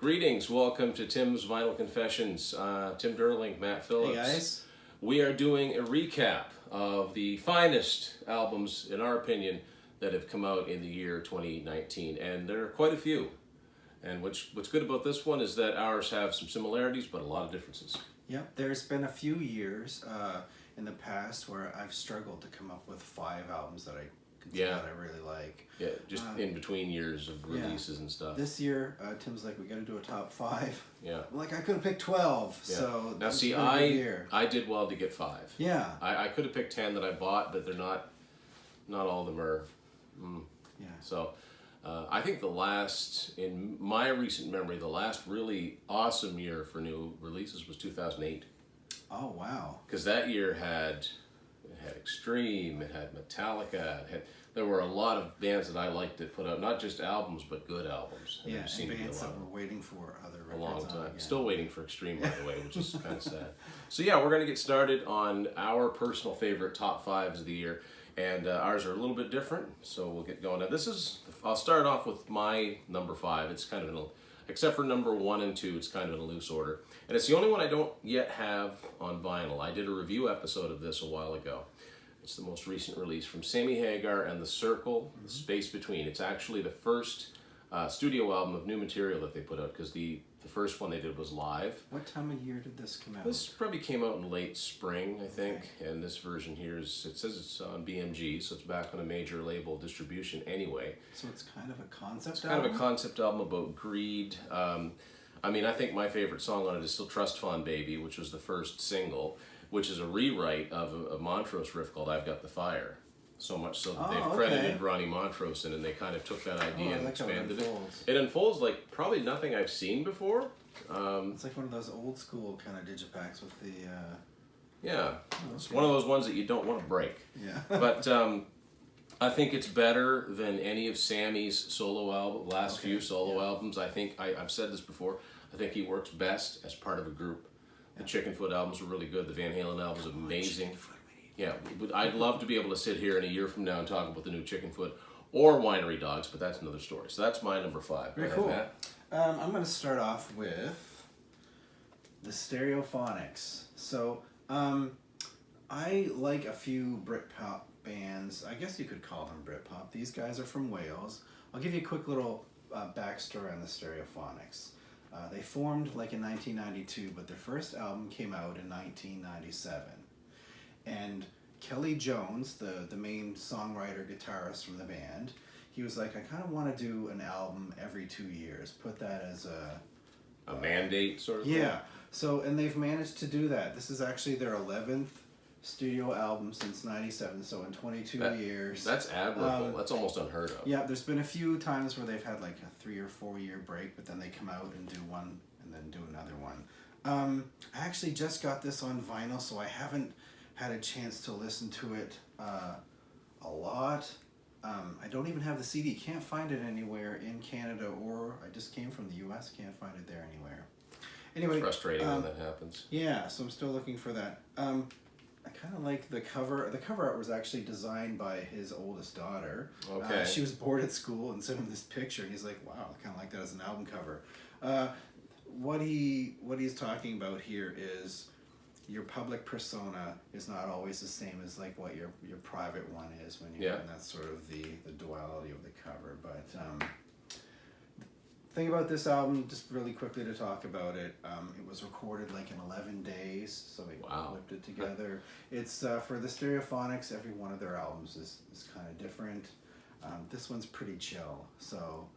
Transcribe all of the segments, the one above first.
Greetings, welcome to Tim's Vinyl Confessions. Tim Derling, Matt Phillips. Hey guys. We are doing a recap of the finest albums, in our opinion, that have come out in the year 2019, and there are quite a few. And what's good about this one is that ours have some similarities, but a lot of differences. Yep, there's been a few years in the past where I've struggled to come up with 5 albums that I consider that I really like. Yeah, just in between years of releases and stuff. This year, Tim's like, we got to do a top 5. Yeah. I'm like, I could have picked 12. Yeah. So now see, I did well to get 5. Yeah. I could have picked 10 that I bought, but they're not all of them are. Yeah. So I think in my recent memory, the last really awesome year for new releases was 2008. Oh wow! Because that year had Extreme, it had Metallica, there were a lot of bands that I liked that put out not just albums but good albums. And bands that were waiting for other records. A long time. Still waiting for Extreme, by the way, which is kind of sad. So yeah, we're going to get started on our personal favorite top 5s of the year. And ours are a little bit different, so we'll get going. Now I'll start off with my number 5. It's kind of except for number 1 and 2, it's kind of in a loose order. And it's the only one I don't yet have on vinyl. I did a review episode of this a while ago. It's the most recent release from Sammy Hagar and The Circle, The Space Between. It's actually the first studio album of new material that they put out, because the first one they did was live. What time of year did this come out? This probably came out in late spring, I think. Okay. And this version here it says it's on BMG, so it's back on a major label distribution anyway. So it's kind of a concept album? Kind of a concept album about greed. I think my favorite song on it is still Trust Fund Baby, which was the first single, which is a rewrite of a Montrose riff called I've Got the Fire. So much so that they've credited Ronnie Montrose in, and they kind of took that idea and expanded it. It unfolds like probably nothing I've seen before. It's like one of those old school kind of digipacks with the... It's one of those ones that you don't want to break. Yeah. But I think it's better than any of Sammy's solo few solo albums. I think, I've said this before, I think he works best as part of a group. The Chickenfoot albums were really good. The Van Halen albums were amazing. Yeah, I'd love to be able to sit here in a year from now and talk about the new Chickenfoot or Winery Dogs, but that's another story. So that's my number 5. Very cool. I'm going to start off with the Stereophonics. So I like a few Britpop bands. I guess you could call them Britpop. These guys are from Wales. I'll give you a quick little backstory on the Stereophonics. They formed like in 1992, but their first album came out in 1997. And Kelly Jones, the main songwriter, guitarist from the band, he was like, I kind of want to do an album every 2 years. Put that as a mandate sort of thing? Yeah. So, and they've managed to do that. This is actually their 11th studio album since 97, so in 22 years. That's admirable. That's almost unheard of. Yeah, there's been a few times where they've had like a 3 or 4 year break, but then they come out and do one and then do another one. I actually just got this on vinyl, so I haven't had a chance to listen to it a lot. I don't even have the CD. Can't find it anywhere in Canada, or I just came from the US, can't find it there anywhere. Anyway, it's frustrating when that happens. Yeah, so I'm still looking for that. I kind of like the cover. The cover art was actually designed by his oldest daughter. Okay. She was bored at school and sent him this picture, and he's like, "Wow, I kind of like that as an album cover." What he's talking about here is your public persona is not always the same as like what your private one is when you're and that's sort of the duality of the cover. But thing about this album, just really quickly to talk about it, it was recorded like in 11 days, so we whipped it together. It's for the Stereophonics, every one of their albums is kind of different. This one's pretty chill, so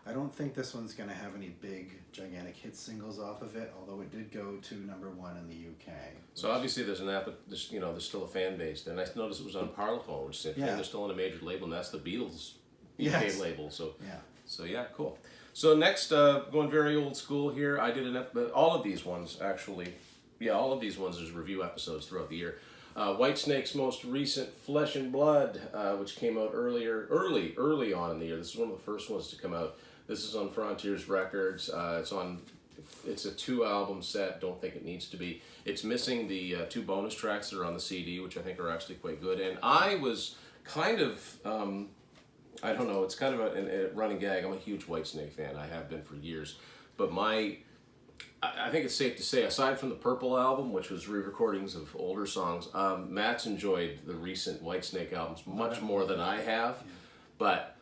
I don't think this one's going to have any big, gigantic hit singles off of it, although it did go to number 1 in the UK. So obviously there's there's still a fan base. And I noticed it was on Parlophone, which they're still on a major label, and that's the Beatles UK label. So yeah, cool. So next, going very old school here, I did all of these ones actually. Yeah, all of these ones is review episodes throughout the year. Whitesnake's most recent Flesh and Blood, which came out early on in the year. This is one of the first ones to come out. This is on Frontiers Records. It's a 2-album set. Don't think it needs to be. It's missing the 2 bonus tracks that are on the CD, which I think are actually quite good. And I was kind of I don't know, it's kind of a running gag. I'm a huge Whitesnake fan. I have been for years. But I think it's safe to say, aside from the Purple album, which was re-recordings of older songs, Matt's enjoyed the recent Whitesnake albums much more than I have. Yeah. But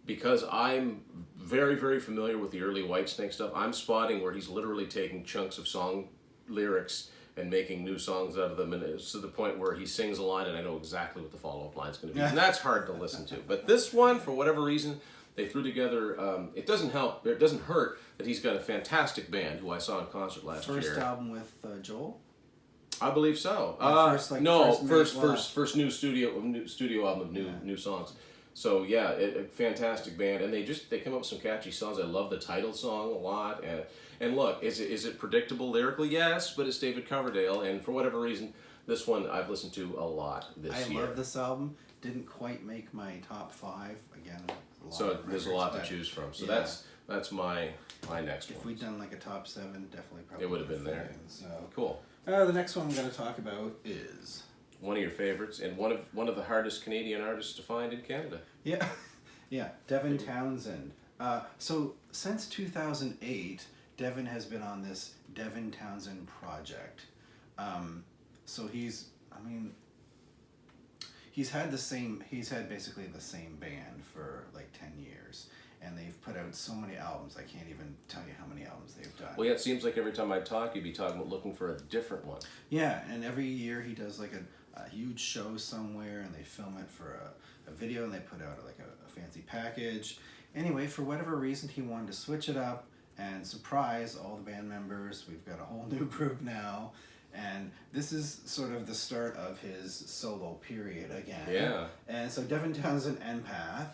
because I'm very, very familiar with the early Whitesnake stuff, I'm spotting where he's literally taking chunks of song lyrics and making new songs out of them, and it's to the point where he sings a line and I know exactly what the follow-up line is going to be. And that's hard to listen to. But this one, for whatever reason, they threw together, it doesn't hurt that he's got a fantastic band who I saw in concert last year. First album with Joel? I believe so. First new studio album of new songs. So yeah, a fantastic band, and they come up with some catchy songs. I love the title song a lot, and look, is it predictable lyrically? Yes, but it's David Coverdale, and for whatever reason, this one I've listened to a lot this year. I love this album. Didn't quite make my top 5 again. So there's a lot to choose from. So yeah. That's my next one. If we'd done like a top 7, definitely probably it would have been there. So cool. The next one I'm going to talk about is one of your favorites and one of the hardest Canadian artists to find in Canada. Yeah, yeah, Devin Townsend. So since 2008, Devin has been on this Devin Townsend project. So he's had basically the same band for like 10 years, and they've put out so many albums. I can't even tell you how many albums they've done. Well, yeah, it seems like every time I talk, you'd be talking about looking for a different one. Yeah, and every year he does like a huge show somewhere, and they film it for a video, and they put out like a fancy package. Anyway, for whatever reason, he wanted to switch it up and surprise all the band members. We've got a whole new group now. And this is sort of the start of his solo period again. Yeah. And so Devin Townsend, Empath,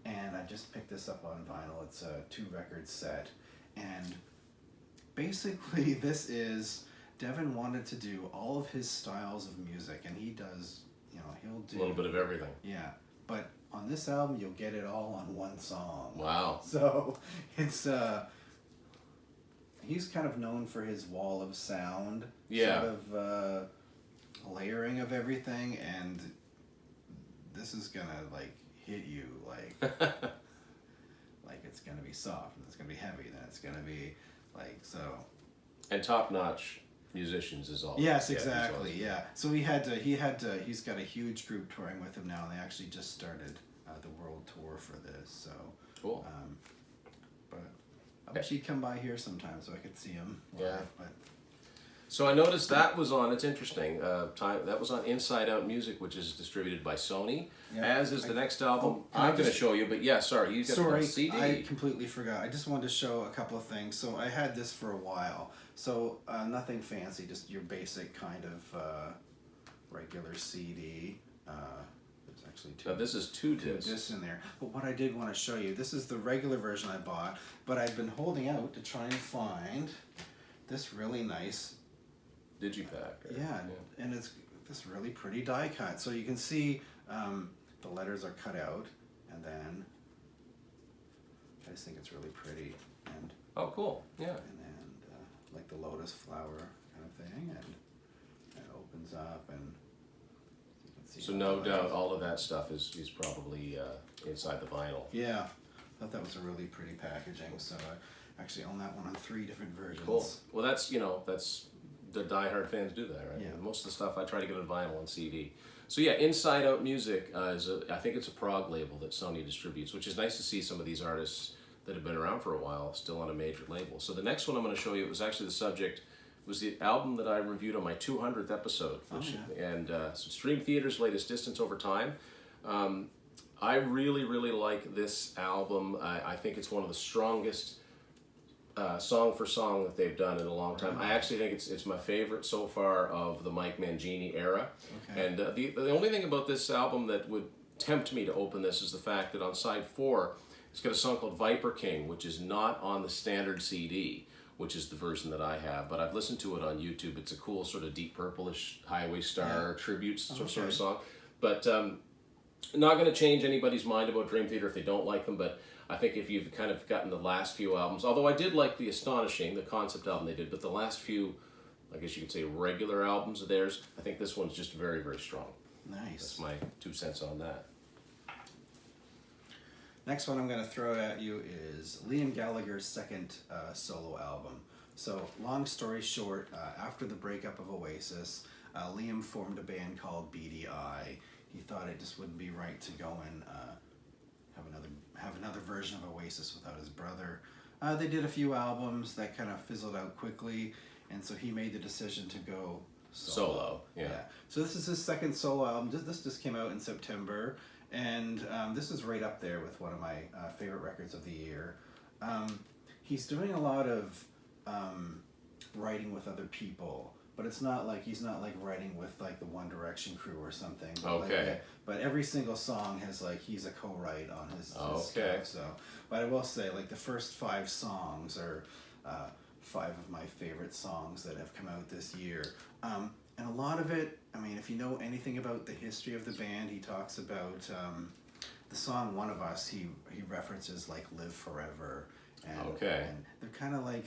and I just picked this up on vinyl. It's a 2-record set. And basically this is, Devin wanted to do all of his styles of music, and he does, he'll do... a little bit of everything. Yeah. But on this album, you'll get it all on one song. Wow. So it's... he's kind of known for his wall of sound, yeah. sort of layering of everything, and this is gonna like hit you like like it's gonna be soft, and it's gonna be heavy, then it's gonna be like so. And top-notch musicians is all. Yes, exactly. Yeah. So he's got a huge group touring with him now, and they actually just started the world tour for this. So cool. But I wish he'd come by here sometime so I could see him live. Yeah. But so I noticed that was on. It's interesting. That was on Inside Out Music, which is distributed by Sony. Yeah. As is the next album. I'm going to show you, but yeah, sorry, you got the CD. I completely forgot. I just wanted to show a couple of things. So I had this for a while. So nothing fancy, just your basic kind of regular CD. There's actually two. Now this is two discs in there. But what I did want to show you, this is the regular version I bought, but I've been holding out to try and find this really nice digipack. Yeah, and it's this really pretty die cut. So you can see the letters are cut out, and then I just think it's really pretty. And oh, cool. Yeah. And like the lotus flower kind of thing, and it opens up, and you can see. So no doubt, all of that stuff is probably inside the vinyl. Yeah, I thought that was a really pretty packaging. So I actually own that one on 3 different versions. Cool. Well, that's the diehard fans do that, right? Yeah. Most of the stuff I try to get on vinyl and CD. So yeah, Inside Out Music I think it's a prog label that Sony distributes, which is nice to see some of these artists that have been around for a while still on a major label. So the next one I'm going to show you, it was actually the subject, was the album that I reviewed on my 200th episode. And so Dream Theater's latest, Distance Over Time. I really, really like this album. I think it's one of the strongest song for song that they've done in a long time. I actually think it's my favorite so far of the Mike Mangini era. Okay. And the only thing about this album that would tempt me to open this is the fact that on side 4, it's got a song called Viper King, which is not on the standard CD, which is the version that I have, but I've listened to it on YouTube. It's a cool sort of Deep Purple-ish Highway Star tribute sort of song. But not going to change anybody's mind about Dream Theater if they don't like them, but I think if you've kind of gotten the last few albums, although I did like the Astonishing, the concept album they did, but the last few, I guess you could say regular albums of theirs, I think this one's just very, very strong. Nice. That's my 2 cents on that. Next one I'm going to throw at you is Liam Gallagher's second solo album. So, long story short, after the breakup of Oasis, Liam formed a band called Beady Eye. He thought it just wouldn't be right to go and have another version of Oasis without his brother. They did a few albums that kind of fizzled out quickly, and so he made the decision to go solo. Yeah. So this is his second solo album. This just came out in September, and this is right up there with one of my favorite records of the year. He's doing a lot of writing with other people, but it's not like he's not like writing with like the One Direction crew or something. But Okay. But every single song has like he's a co-write on his Okay. stuff. So, but I will say like the first 5 songs are 5 of my favorite songs that have come out this year. And a lot of it, I mean, if you know anything about the history of the band, he talks about the song "One of Us." He references like "Live Forever," and they're kind of like.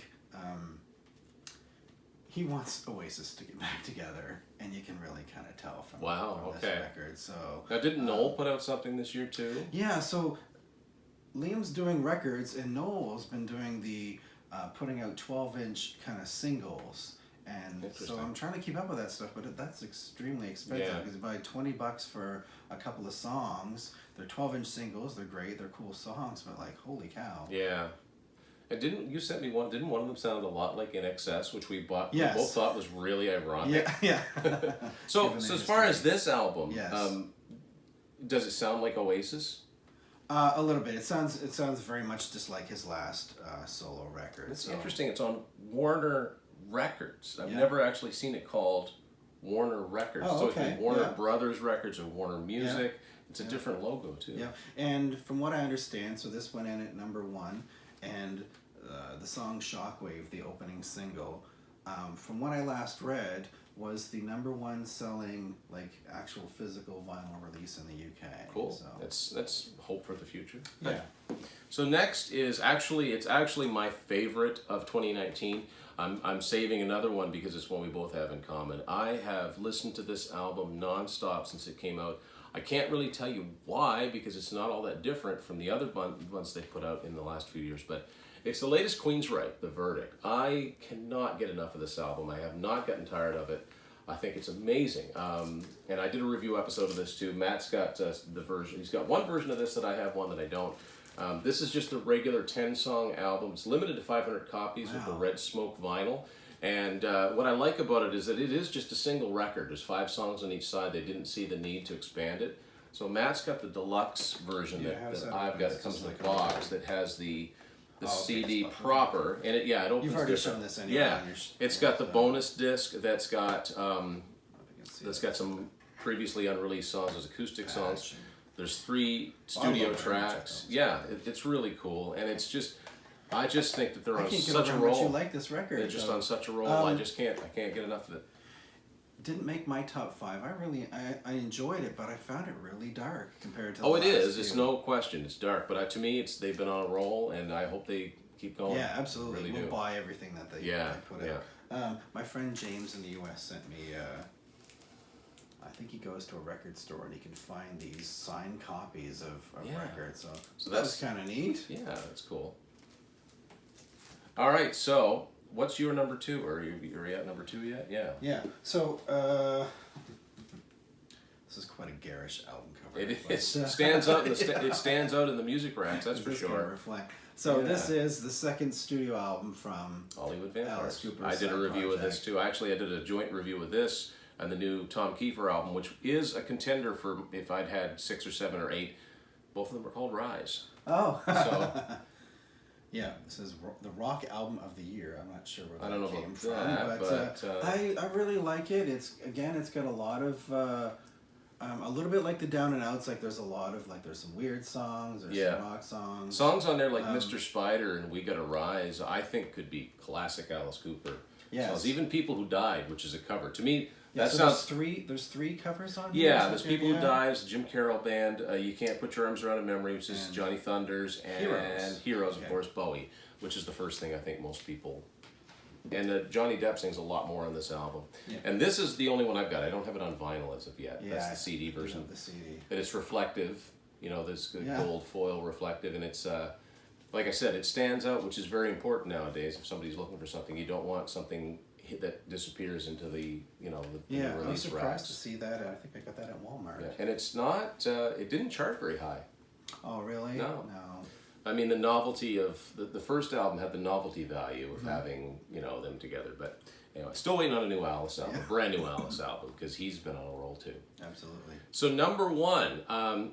He wants Oasis to get back together, and you can really kind of tell from this record. So now, didn't Noel put out something this year too? Yeah, so Liam's doing records, and Noel's been doing the putting out 12-inch kind of singles, and so I'm trying to keep up with that stuff, but that's extremely expensive because you buy $20 for a couple of songs. They're 12-inch singles. They're great. They're cool songs, but like, holy cow! Yeah. And didn't you sent me one? Didn't one of them sound a lot like INXS, which we bought? Yes. We both thought was really ironic. Yeah. So as far as this album, yes. Does it sound like Oasis? A little bit. It sounds very much just like his last solo record. It's interesting. It's on Warner Records. I've never actually seen it called Warner Records. Oh, so okay. it's Warner Brothers Records or Warner Music. Yeah. It's a different logo too. Yeah, and from what I understand, so this went in at #1, and the song "Shockwave," the opening single, from what I last read, was the #1 selling like actual physical vinyl release in the UK. Cool. So That's hope for the future. yeah. So next is it's actually my favorite of 2019. I'm saving another one because it's one we both have in common. I have listened to this album nonstop since it came out. I can't really tell you why because it's not all that different from the other ones they put out in the last few years, but it's the latest Queensryche, The Verdict. I cannot get enough of this album. I have not gotten tired of it. I think it's amazing. And I did a review episode of this too. Matt's got the version. He's got one version of this that I have, one that I don't. This is just a regular 10-song album. It's limited to 500 copies with the red smoke vinyl. And what I like about it is that it is just a single record. There's 5 songs on each side. They didn't see the need to expand it. So Matt's got the deluxe version that I've got. It comes in a box that has the CD proper, and it opens. You've already shown this anyway. Yeah, it's got the bonus disc that's got some previously unreleased songs as acoustic songs. There's 3 studio tracks. Yeah, it's really cool, and it's just. I just think that they're on such a roll. You like this record? They're just on such a roll. I can't get enough of it. Didn't make my top 5. I enjoyed it, but I found it really dark compared to. Oh, it is. It's no question. It's dark, but to me, they've been on a roll, and I hope they keep going. Yeah, absolutely. Really we'll buy everything that they put out. My friend James in the U.S. sent me. I think he goes to a record store and he can find these signed copies of records. So that was kind of neat. Yeah, that's cool. All right, so. What's your number 2? Are you at number 2 yet? Yeah. Yeah. So this is quite a garish album cover. It stands out. It stands out in the music racks. That's for sure. Reflect. So this is the second studio album from Hollywood Vampires. Alice Cooper's I did a review of this too. Actually, I did a joint review of this and the new Tom Kiefer album, which is a contender for if I'd had 6 or 7 or 8. Both of them are called Rise. Oh. So. Yeah, this is the rock album of the year. I'm not sure where that came from, but I really like it. It's got a lot of a little bit like the Down and Outs. Like there's a lot of there's some weird songs, there's some rock songs. Songs on there like Mr. Spider and We Gotta Rise. I think could be classic Alice Cooper. Yes. Songs. Even People Who Died, which is a cover. To me, that sounds. There's 3 covers on here. Yeah, there's People Who Died, it's a Jim Carroll band. You Can't Put Your Arms Around a Memory, which is Johnny Thunders, and Heroes, of course, Bowie, which is the first thing I think most people. And Johnny Depp sings a lot more on this album. Yeah. And this is the only one I've got. I don't have it on vinyl as of yet. Yeah, that's the CD version. The CD. But it's reflective. You know, this gold foil reflective, and it's like I said, it stands out, which is very important nowadays. If somebody's looking for something, you don't want something that disappears into the the I was release surprised racks. to see that. I think I got that at Walmart. Yeah. And it's not. It didn't chart very high. Oh, really? No. No. I mean, the novelty of the first album had the novelty value of having them together. But anyway, still waiting on a new Alice album, a brand new Alice album, because he's been on a roll too. Absolutely. So number one,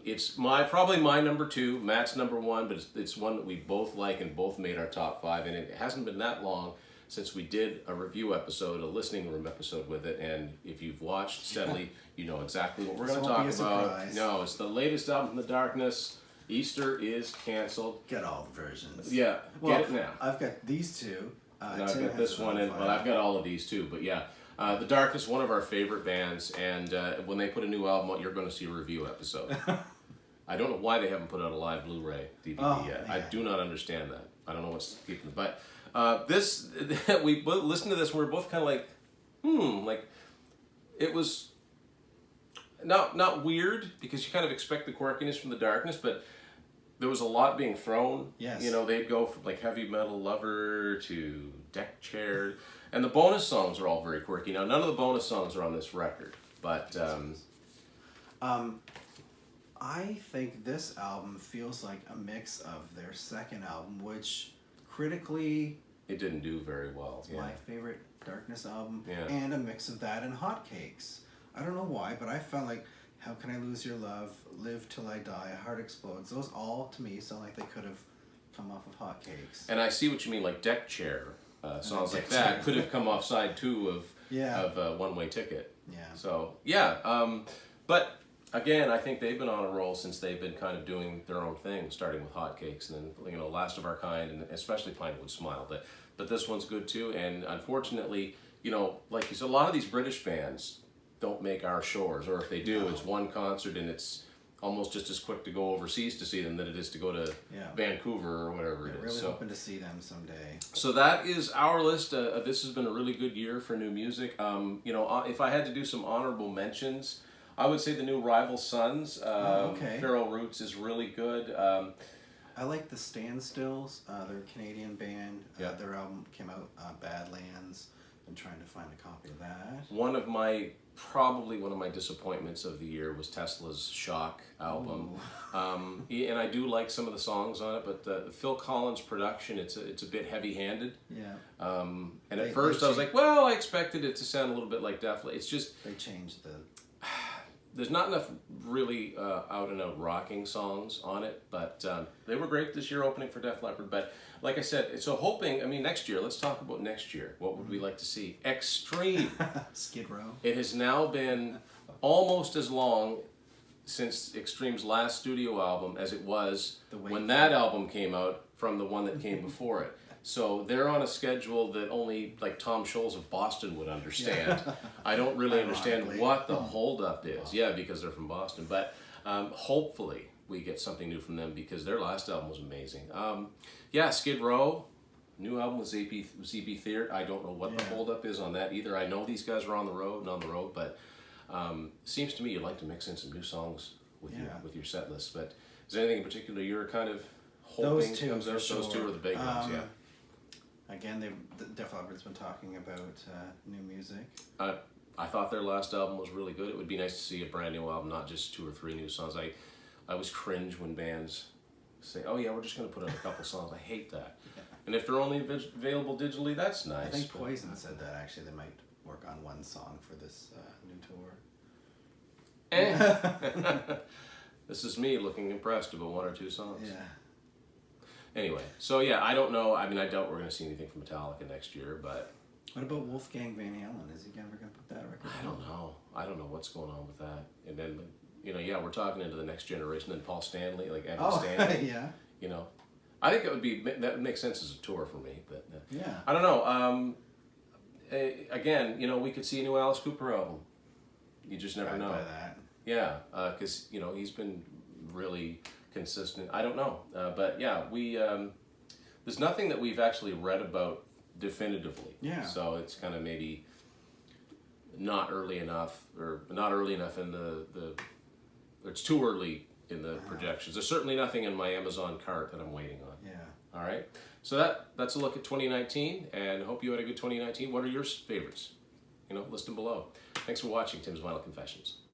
it's probably my number two, Matt's number one, but it's one that we both like and both made our top five, and it hasn't been that long since we did a review episode, a listening room episode with it, and if you've watched steadily, you know exactly what we're going to talk about. No, it's the latest album from The Darkness. Easter is canceled. Get all the versions. Yeah, get it now. I've got these two. And I've got this one, and I've got all of these too. But yeah, The Darkness, one of our favorite bands, and when they put a new album out, you're going to see a review episode. I don't know why they haven't put out a live Blu-ray DVD yet. Man. I do not understand that. I don't know what's keeping them. But this, we listened to this, and we were both kind of like, like it was not weird, because you kind of expect the quirkiness from The Darkness, but there was a lot being thrown. Yes. You know, they'd go from like Heavy Metal Lover to Deck Chair. And the bonus songs are all very quirky. Now, none of the bonus songs are on this record. But... I think this album feels like a mix of their second album, which critically... It didn't do very well. It's my favorite Darkness album. Yeah. And a mix of that and Hotcakes. I don't know why, but I felt like How Can I Lose Your Love, Live Till I Die, Heart Explodes. Those all, to me, sound like they could have come off of Hotcakes. And I see what you mean, like Deck Chair. Songs like that could have come off side two of One Way Ticket. Yeah. So, yeah. But, again, I think they've been on a roll since they've been kind of doing their own thing, starting with Hotcakes and then, Last of Our Kind, and especially Pinewood Smile. But this one's good, too. And, unfortunately, like you said, a lot of these British bands don't make our shores, or if they do, it's one concert and it's almost just as quick to go overseas to see them than it is to go to Vancouver or whatever it is. Really hoping to see them someday. So that is our list. This has been a really good year for new music. If I had to do some honorable mentions, I would say the new Rival Sons. Feral Roots is really good. I like the Standstills. They're a Canadian band. Their album came out, Badlands. I'm trying to find a copy of that. Probably one of my disappointments of the year was Tesla's Shock album. And I do like some of the songs on it, but the Phil Collins production, it's a bit heavy-handed. Yeah. And at first I was like, well, I expected it to sound a little bit like Def Leppard. It's just... They changed the... There's not enough really out-and-out rocking songs on it, but they were great this year opening for Def Leppard. But like I said, so hoping, next year, let's talk about next year. What would we like to see? Extreme. Skid Row. It has now been almost as long since Extreme's last studio album as it was when that album came out from the one that came before it. So they're on a schedule that only like Tom Scholz of Boston would understand. I don't really understand what the holdup is. Yeah, because they're from Boston. But hopefully we get something new from them, because their last album was amazing. Skid Row, new album with ZB Theater. I don't know what the holdup is on that either. I know these guys are on the road, but seems to me you'd like to mix in some new songs with your set list. But is there anything in particular you're kind of hoping comes out? Those two are the big ones, yeah. Again, Def Leppard's been talking about new music. I thought their last album was really good. It would be nice to see a brand new album, not just 2 or 3 new songs. I always cringe when bands say, "Oh yeah, we're just going to put out a couple songs." I hate that. And if they're only available digitally, that's nice. I think Poison said that actually they might work on one song for this new tour. This is me looking impressed about 1 or 2 songs. Yeah. Anyway, so I don't know. I doubt we're going to see anything from Metallica next year, but... What about Wolfgang Van Halen? Is he ever going to put that record out? I don't know what's going on with that. And then, we're talking into the next generation. Then Paul Stanley, like Evan Stanley. Yeah. I think that would make sense as a tour for me, but... yeah. I don't know. Again, we could see a new Alice Cooper album. You just never know. By that. Yeah, because, he's been really... consistent. I don't know, but we there's nothing that we've actually read about definitively. Yeah. So it's kind of maybe not early enough in the it's too early in the projections. There's certainly nothing in my Amazon cart that I'm waiting on. Yeah. All right. So that's a look at 2019, and hope you had a good 2019. What are your favorites? List them below. Thanks for watching Tim's Vinyl Confessions.